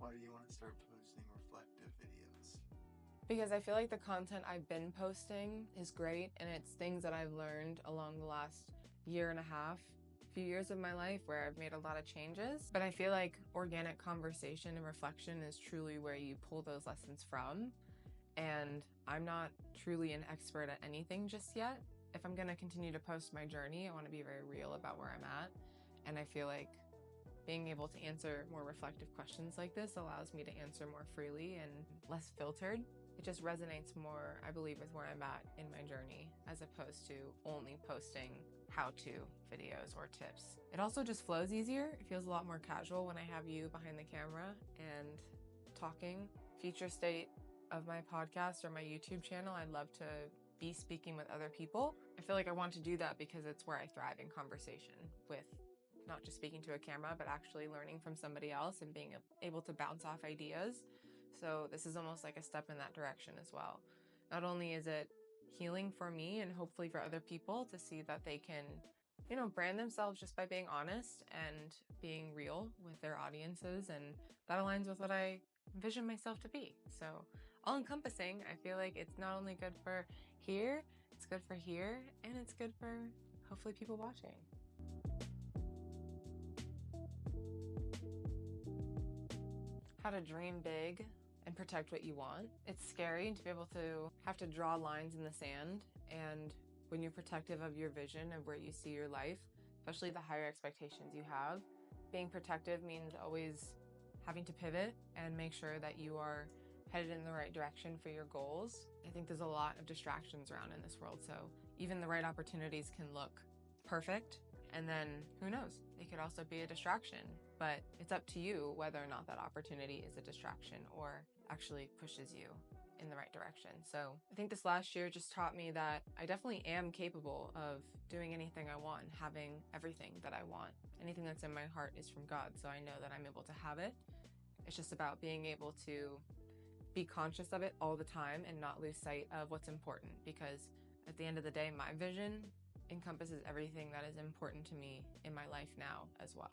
Why do you want to start posting reflective videos? Because I feel like the content I've been posting is great, and it's things that I've learned along the last year and a half, few years of my life where I've made a lot of changes. But I feel like organic conversation and reflection is truly where you pull those lessons from. And I'm not truly an expert at anything just yet. If I'm going to continue to post my journey, I want to be very real about where I'm at. And I feel like being able to answer more reflective questions like this allows me to answer more freely and less filtered. It just resonates more, I believe, with where I'm at in my journey, as opposed to only posting how-to videos or tips. It also just flows easier. It feels a lot more casual when I have you behind the camera and talking. Future state of my podcast or my YouTube channel, I'd love to be speaking with other people. I feel like I want to do that because it's where I thrive in conversation with not just speaking to a camera, but actually learning from somebody else and being able to bounce off ideas. So this is almost like a step in that direction as well. Not only is it healing for me and hopefully for other people to see that they can, brand themselves just by being honest and being real with their audiences. And that aligns with what I envision myself to be. So all encompassing, I feel like it's not only good for here, it's good for here, and it's good for hopefully people watching. How to dream big and protect what you want. It's scary to be able to have to draw lines in the sand, and when you're protective of your vision of where you see your life, especially the higher expectations you have, being protective means always having to pivot and make sure that you are headed in the right direction for your goals. I think there's a lot of distractions around in this world, so even the right opportunities can look perfect, and then who knows, it could also be a distraction. But it's up to you whether or not that opportunity is a distraction or actually pushes you in the right direction. So I think this last year just taught me that I definitely am capable of doing anything I want and having everything that I want. Anything that's in my heart is from God, so I know that I'm able to have it. It's just about being able to be conscious of it all the time and not lose sight of what's important, because at the end of the day, my vision encompasses everything that is important to me in my life now as well.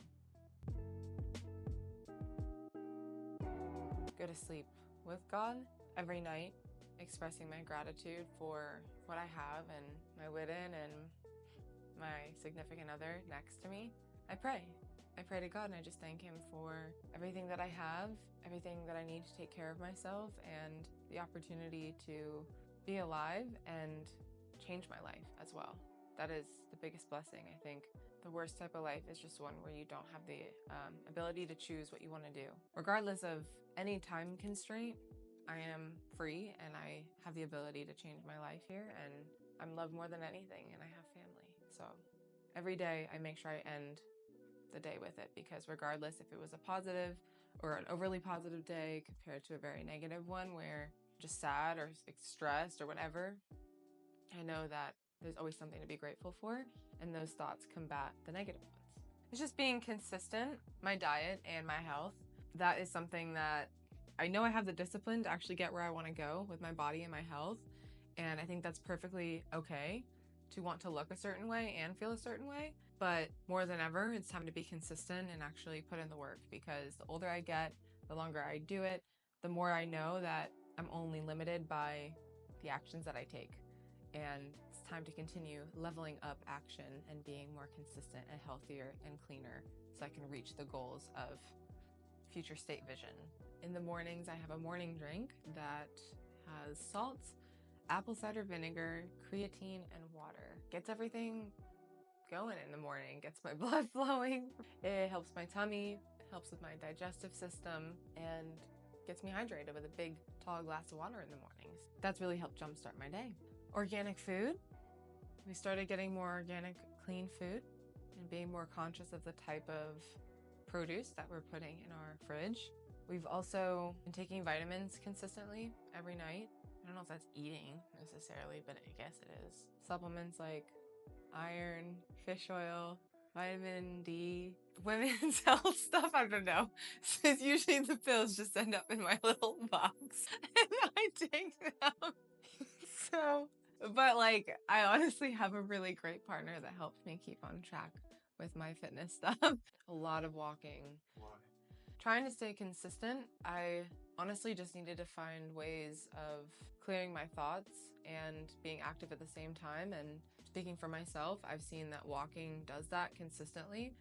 Go to sleep with God every night, expressing my gratitude for what I have and my Witten and my significant other next to me. I pray to God, and I just thank Him for everything that I have, everything that I need to take care of myself, and the opportunity to be alive and change my life as well. That is the biggest blessing. I think the worst type of life is just one where you don't have the ability to choose what you want to do. Regardless of any time constraint, I am free and I have the ability to change my life here, and I'm loved more than anything, and I have family. So every day I make sure I end the day with it, because regardless if it was a positive or an overly positive day compared to a very negative one where I'm just sad or stressed or whatever, I know that there's always something to be grateful for, and those thoughts combat the negative ones. It's just being consistent, my diet and my health. That is something that I know I have the discipline to actually get where I want to go with my body and my health, and I think that's perfectly okay to want to look a certain way and feel a certain way. But more than ever, it's time to be consistent and actually put in the work, because the older I get, the longer I do it, the more I know that I'm only limited by the actions that I take. And it's time to continue leveling up action and being more consistent and healthier and cleaner so I can reach the goals of future state vision. In the mornings, I have a morning drink that has salt, apple cider vinegar, creatine, and water. Gets everything going in the morning, gets my blood flowing. It helps my tummy, helps with my digestive system, and gets me hydrated with a big tall glass of water in the mornings. That's really helped jumpstart my day. Organic food. We started getting more organic, clean food and being more conscious of the type of produce that we're putting in our fridge. We've also been taking vitamins consistently every night. I don't know if that's eating necessarily, but I guess it is. Supplements like iron, fish oil, vitamin D, women's health stuff, I don't know. So it's usually the pills just end up in my little box and I take them. But I honestly have a really great partner that helps me keep on track with my fitness stuff. A lot of walking. Why? Trying to stay consistent, I honestly just needed to find ways of clearing my thoughts and being active at the same time. And speaking for myself, I've seen that walking does that consistently.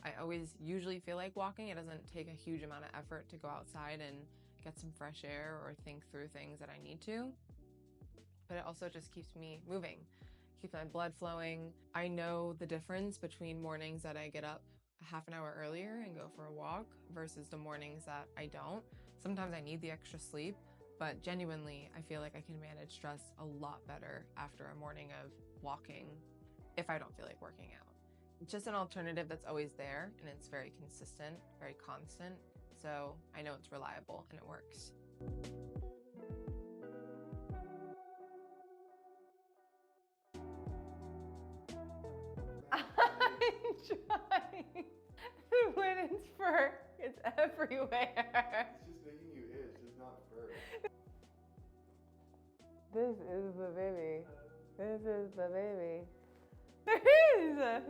I always usually feel like walking. It doesn't take a huge amount of effort to go outside and get some fresh air or think through things that I need to. But it also just keeps me moving, keeps my blood flowing. I know the difference between mornings that I get up a half an hour earlier and go for a walk versus the mornings that I don't. Sometimes I need the extra sleep, but genuinely, I feel like I can manage stress a lot better after a morning of walking if I don't feel like working out. It's just an alternative that's always there, and it's very consistent, very constant, so I know it's reliable and it works. I'm trying. The women's fur, it's everywhere. It's just making you itch, it's not fur. This is the baby. This is the baby. There is!